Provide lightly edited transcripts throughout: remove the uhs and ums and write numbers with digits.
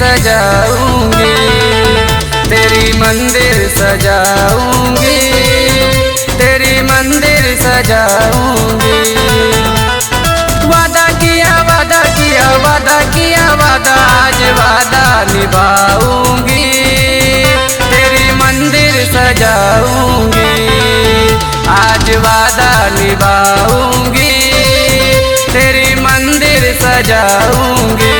सजाऊंगी, तेरी मंदिर सजाऊंगी, तेरी मंदिर सजाऊंगी। वादा किया वादा किया वादा किया वादा, आज वादा निभाऊंगी, तेरी मंदिर सजाऊंगी, आज वादा निभाऊंगी, तेरी मंदिर सजाऊंगी।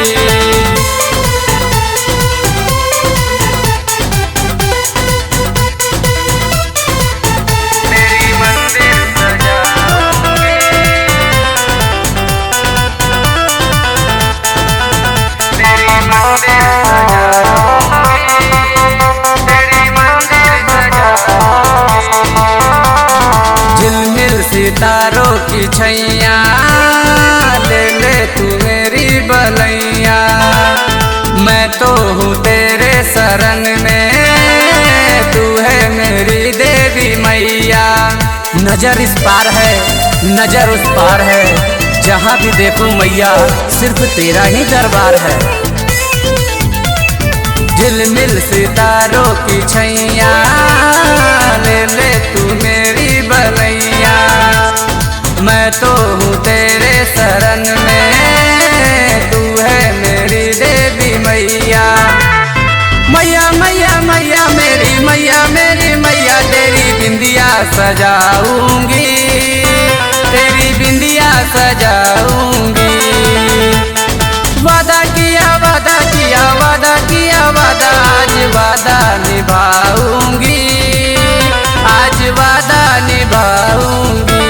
सितारों की छैया ले ले तू मेरी बलैया, मैं तो हूँ तेरे शरण में, तू है मेरी देवी मैया। नजर इस पार है नजर उस पार है, जहाँ भी देखूं मैया सिर्फ तेरा ही दरबार है। झिलमिल सितारों की छैया ले ले तू मेरी बलैया, मैं तो हूँ तेरे शरण में, तू है मेरी देवी मैया। मैया मैया मैया मेरी मैया मेरी मैया, तेरी बिंदिया सजाऊंगी, तेरी बिंदिया सजाऊंगी। वादा किया वादा किया वादा किया वादा, आज वादा निभाऊंगी, आज वादा निभाऊंगी,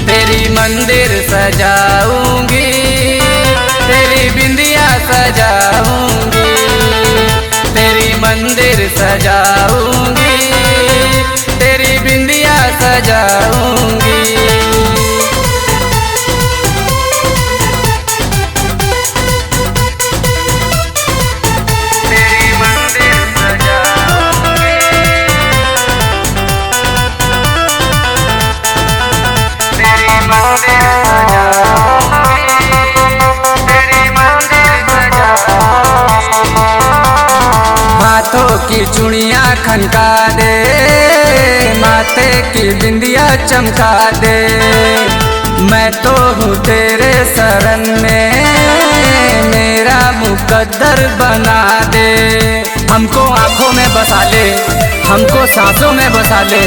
तेरी मंदिर सजाऊंगी, तेरी बिंदिया सजाऊंगी, तेरी मंदिर सजाऊंगी, तेरी बिंदिया सजाऊंगी। हाथों की चूड़ियाँ खनका दे, माथे की बिंदिया चमका दे, मैं तो हूँ तेरे शरण में, मेरा मुकद्दर बना दे। हमको आँखों में बसा ले, हमको सांसों में बसा ले,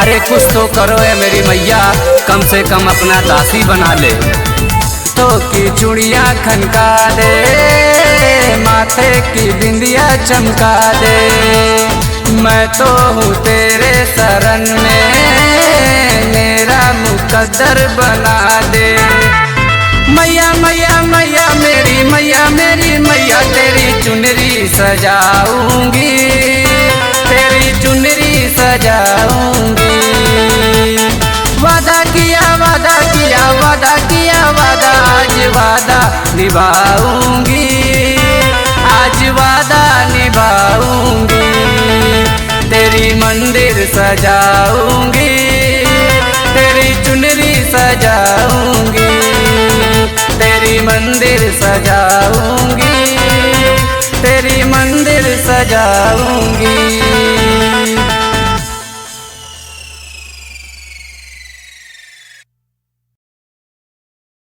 अरे कुछ तो करो है मेरी मैया, कम से कम अपना दासी बना ले। तो की चूड़ियाँ खनका दे, माथे की बिंदिया चमका दे, मैं तो हूँ तेरे शरण में, मेरा मुकद्दर बना दे। मैया मैया मैया मेरी मैया मेरी मैया, तेरी चुनरी सजाऊंगी, तेरी चुनरी सजाऊंगी। वादा किया वादा किया वादा किया वादा, आज वादा निभाऊंगी, आज वादा निभाऊंगी, तेरी मंदिर सजाऊंगी, तेरी चुनरी सजाऊंगी, तेरी मंदिर सजाऊंगी, तेरी मंदिर सजाऊंगी।